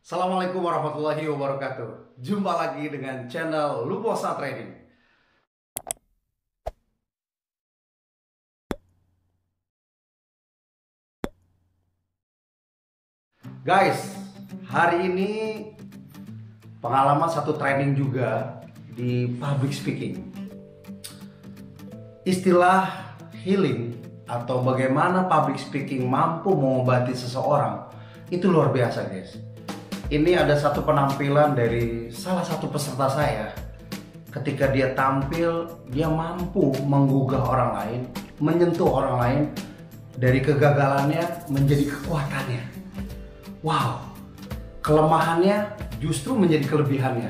Assalamualaikum warahmatullahi wabarakatuh. Jumpa lagi dengan channel Luposa Trading. Guys, hari ini pengalaman satu training juga di public speaking. Istilah healing atau bagaimana public speaking mampu mengobati seseorang itu luar biasa, guys. Ini ada satu penampilan dari salah satu peserta saya. Ketika dia tampil, dia mampu menggugah orang lain, menyentuh orang lain, dari kegagalannya menjadi kekuatannya. Wow, kelemahannya justru menjadi kelebihannya.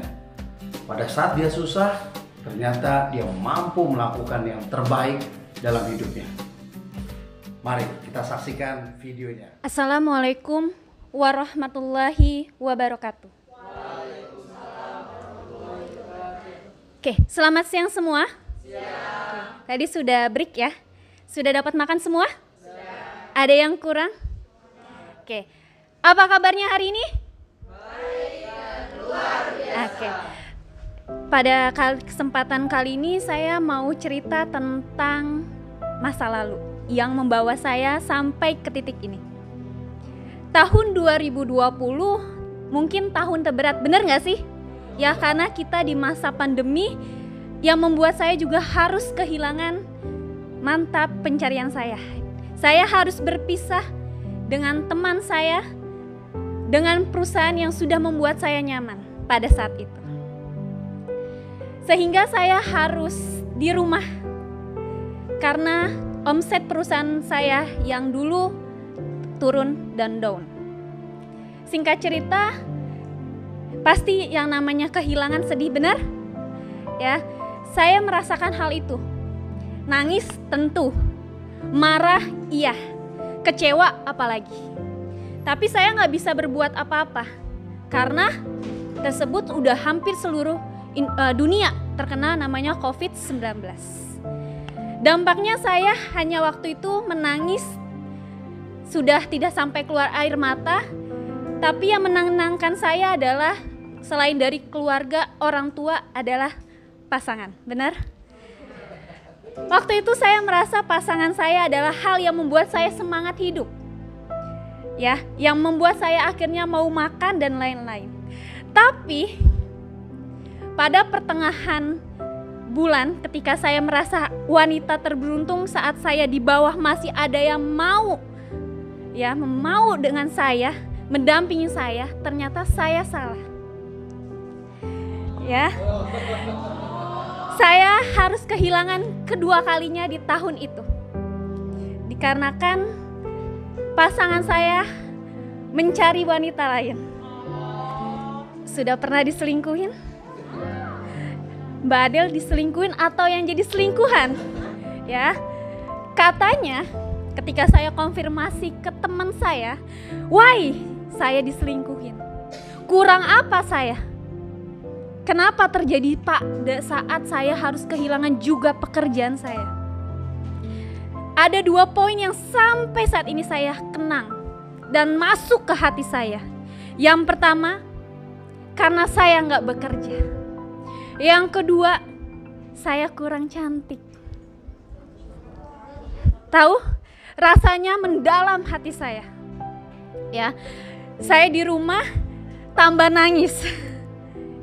Pada saat dia susah, ternyata dia mampu melakukan yang terbaik dalam hidupnya. Mari kita saksikan videonya. Assalamualaikum warahmatullahi wabarakatuh. Oke, selamat siang semua. Tadi sudah break ya? Sudah dapat makan semua? Ada yang kurang? Oke, apa kabarnya hari ini? Oke. Pada kesempatan kali ini saya mau cerita tentang masa lalu yang membawa saya sampai ke titik ini. Tahun 2020 mungkin tahun terberat, bener gak sih? Ya, karena kita di masa pandemi yang membuat saya juga harus kehilangan mata pencarian saya. Saya harus berpisah dengan teman saya, dengan perusahaan yang sudah membuat saya nyaman pada saat itu. Sehingga saya harus di rumah karena omset perusahaan saya yang dulu turun dan down. Singkat cerita, pasti yang namanya kehilangan sedih, benar? Ya, saya merasakan hal itu. Nangis tentu, marah iya, kecewa apalagi. Tapi saya nggak bisa berbuat apa-apa karena tersebut udah hampir seluruh dunia terkena namanya COVID-19. Dampaknya saya hanya waktu itu menangis. Sudah tidak sampai keluar air mata, tapi yang menenangkan saya adalah selain dari keluarga, orang tua adalah pasangan, benar? Waktu itu saya merasa pasangan saya adalah hal yang membuat saya semangat hidup. Ya, yang membuat saya akhirnya mau makan dan lain-lain. Tapi pada pertengahan bulan ketika saya merasa wanita terberuntung saat saya di bawah masih ada yang mau dengan saya, mendampingi saya, ternyata saya salah. Ya. Saya harus kehilangan kedua kalinya di tahun itu. Dikarenakan pasangan saya mencari wanita lain. Sudah pernah diselingkuhin? Mbak Adel diselingkuhin atau yang jadi selingkuhan? Ya. Katanya ketika saya konfirmasi ke teman saya, why saya diselingkuhin? Kurang apa saya? Kenapa terjadi pada saat saya harus kehilangan juga pekerjaan saya? Ada 2 poin yang sampai saat ini saya kenang dan masuk ke hati saya. Yang pertama, karena saya nggak bekerja. Yang kedua, saya kurang cantik. Tahu? Rasanya mendalam hati saya. Ya, saya di rumah tambah nangis.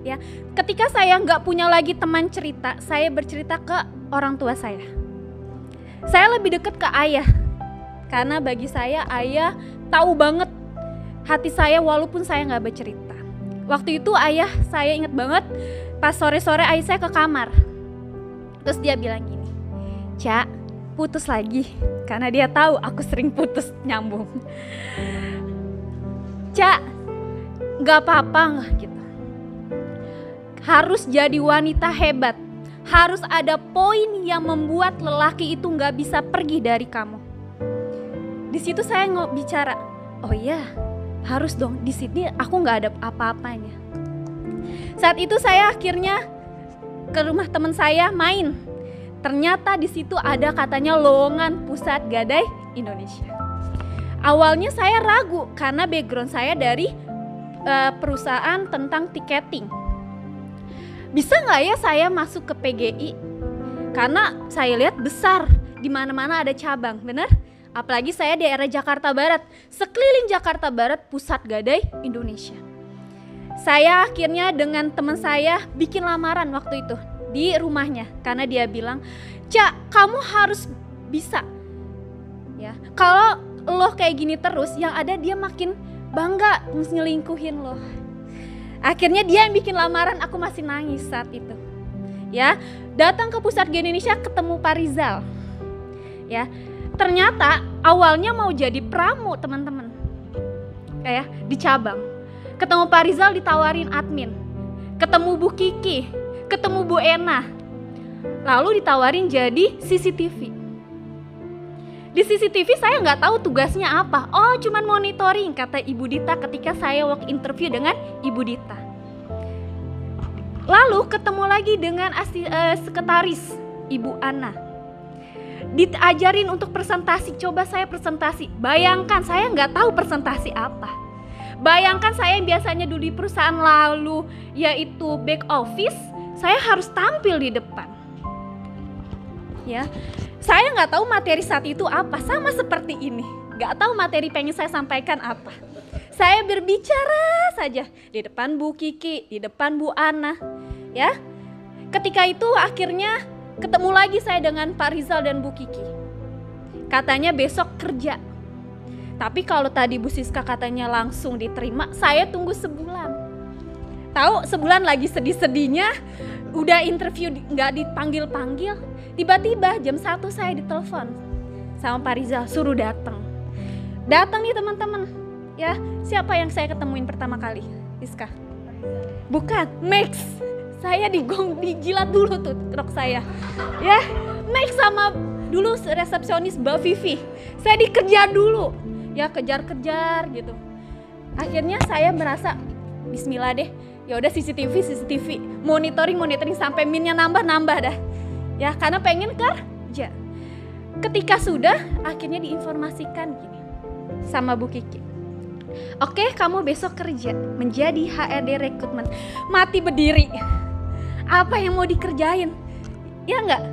Ya, ketika saya nggak punya lagi teman cerita, saya bercerita ke orang tua saya. Saya lebih dekat ke ayah, karena bagi saya ayah tahu banget hati saya walaupun saya nggak bercerita. Waktu itu ayah saya ingat banget, pas sore-sore ayah saya ke kamar, terus dia bilang gini, "Cak, putus lagi," karena dia tahu aku sering putus nyambung. "Cak, gak apa-apa gitu. Harus jadi wanita hebat. Harus ada poin yang membuat lelaki itu gak bisa pergi dari kamu." Di situ saya bicara, oh iya, harus dong. Di sini aku gak ada apa-apanya. Saat itu saya akhirnya ke rumah teman saya main. Ternyata di situ ada katanya lowongan Pusat Gadai Indonesia. Awalnya saya ragu karena background saya dari perusahaan tentang tiketing. Bisa nggak ya saya masuk ke PGI? Karena saya lihat besar, di mana-mana ada cabang, bener? Apalagi saya di daerah Jakarta Barat, sekeliling Jakarta Barat pusat gadai Indonesia. Saya akhirnya dengan teman saya bikin lamaran waktu itu di rumahnya, karena dia bilang, "Cak, kamu harus bisa. Ya, kalau lo kayak gini terus, yang ada dia makin bangga nyelingkuhin lo." Akhirnya dia yang bikin lamaran, aku masih nangis saat itu. Ya, datang ke pusat gadai Indonesia ketemu Pak Rizal. Ya, ternyata awalnya mau jadi pramu teman-teman, kayak di cabang. Ketemu Pak Rizal ditawarin admin, ketemu Bu Kiki, ketemu Bu Ena, lalu ditawarin jadi CCTV. Di CCTV saya nggak tahu tugasnya apa. Oh, cuman monitoring, kata Ibu Dita ketika saya work interview dengan Ibu Dita. Lalu ketemu lagi dengan sekretaris Ibu Ana. Diajarin untuk presentasi, coba saya presentasi. Bayangkan saya nggak tahu presentasi apa. Bayangkan saya yang biasanya dulu di perusahaan lalu yaitu back office, saya harus tampil di depan. Ya, saya nggak tahu materi saat itu apa, sama seperti ini. Nggak tahu materi pengen saya sampaikan apa. Saya berbicara saja di depan Bu Kiki, di depan Bu Ana. Ya, ketika itu akhirnya ketemu lagi saya dengan Pak Rizal dan Bu Kiki. Katanya besok kerja. Tapi kalau tadi Bu Siska katanya langsung diterima, saya tunggu sebulan. Tahu sebulan lagi sedih-sedihnya, udah interview nggak dipanggil-panggil, tiba-tiba jam 1 saya ditelepon sama Pak Rizal, suruh datang. Datang nih teman-teman, ya siapa yang saya ketemuin pertama kali? Siska? Bukan, Max. Saya dijilat dulu tuh rok saya. Ya, Max sama dulu resepsionis Mbak Vivi. Saya dikejar dulu. Ya kejar-kejar gitu. Akhirnya saya merasa bismillah deh. Ya udah CCTV, monitoring sampai minnya nambah dah. Ya karena pengen kerja. Ketika sudah akhirnya diinformasikan gini sama Bu Kiki. Oke, kamu besok kerja menjadi HRD rekrutmen. Mati berdiri. Apa yang mau dikerjain? Ya enggak.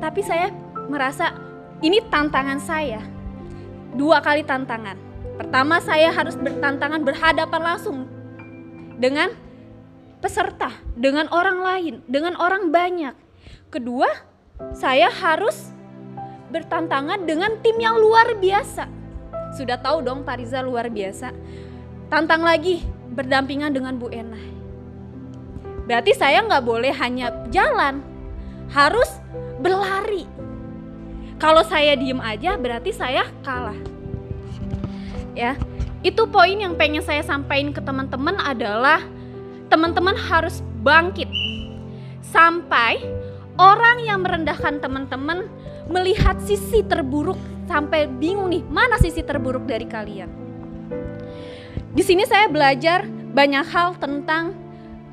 Tapi saya merasa ini tantangan saya. 2 kali tantangan. Pertama, saya harus bertantangan berhadapan langsung dengan peserta, dengan orang lain, dengan orang banyak. Kedua, saya harus bertantangan dengan tim yang luar biasa. Sudah tahu dong Pak Rizal luar biasa. Tantang lagi berdampingan dengan Bu Ena. Berarti saya nggak boleh hanya jalan, harus berlari. Kalau saya diem aja berarti saya kalah. Ya, itu poin yang pengen saya sampaikan ke teman-teman adalah teman-teman harus bangkit. Sampai orang yang merendahkan teman-teman melihat sisi terburuk sampai bingung nih, mana sisi terburuk dari kalian. Di sini saya belajar banyak hal tentang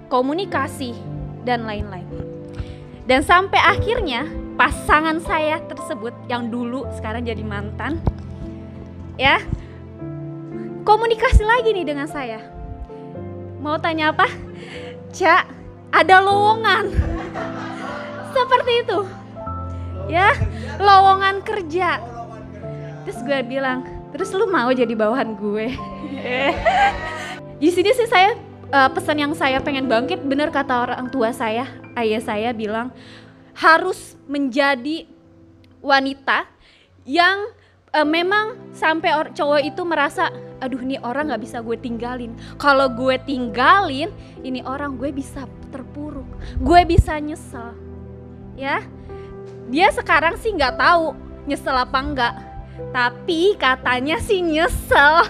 komunikasi dan lain-lain. Dan sampai akhirnya pasangan saya tersebut yang dulu sekarang jadi mantan, ya komunikasi lagi nih dengan saya. Mau tanya apa? Cak, ada lowongan. Seperti itu. Ya, lowongan kerja. Terus gue bilang, terus lu mau jadi bawahan gue? Di sini sih saya pesan yang saya pengen bangkit, benar kata orang tua saya, ayah saya bilang harus menjadi wanita yang memang sampai cowok itu merasa, aduh nih orang gak bisa gue tinggalin. Kalau gue tinggalin, ini orang gue bisa terpuruk, gue bisa nyesel. Ya, dia sekarang sih gak tahu nyesel apa enggak, tapi katanya sih nyesel.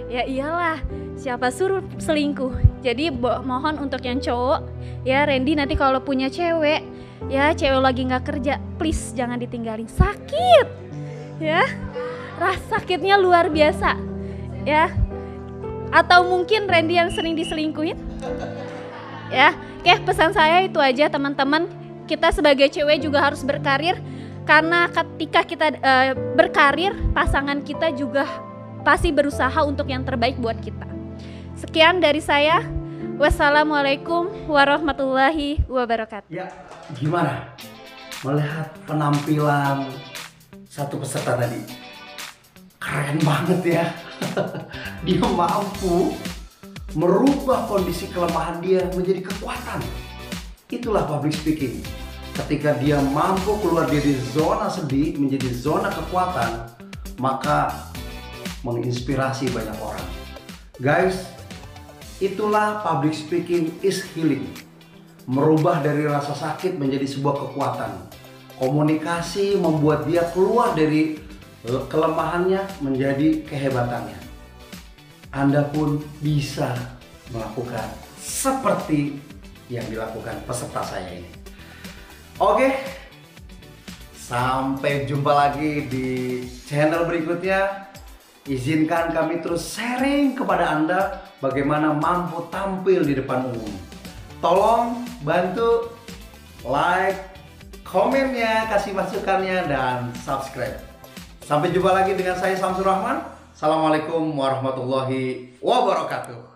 Ya iyalah, siapa suruh selingkuh. Jadi mohon untuk yang cowok, ya Randy nanti kalau punya cewek, ya cewek lagi gak kerja, please jangan ditinggalin, sakit. Ya, rasa sakitnya luar biasa. Ya, atau mungkin Randy yang sering diselingkuhin. Ya, oke, pesan saya itu aja teman-teman. Kita sebagai cewek juga harus berkarir, karena ketika kita berkarir, pasangan kita juga pasti berusaha untuk yang terbaik buat kita. Sekian dari saya. Wassalamualaikum warahmatullahi wabarakatuh. Ya, gimana melihat penampilan satu peserta tadi? Keren banget ya. Dia mampu merubah kondisi kelemahan dia menjadi kekuatan. Itulah public speaking. Ketika dia mampu keluar dari zona sedih menjadi zona kekuatan, maka menginspirasi banyak orang. Guys, itulah public speaking is healing. Merubah dari rasa sakit menjadi sebuah kekuatan. Komunikasi membuat dia keluar dari kelemahannya menjadi kehebatannya. Anda pun bisa melakukan seperti yang dilakukan peserta saya ini. Oke, sampai jumpa lagi di channel berikutnya. Izinkan kami terus sharing kepada Anda bagaimana mampu tampil di depan umum. Tolong bantu like, komennya, kasih masukannya, dan subscribe. Sampai jumpa lagi dengan saya Samsur Rahman. Assalamualaikum warahmatullahi wabarakatuh.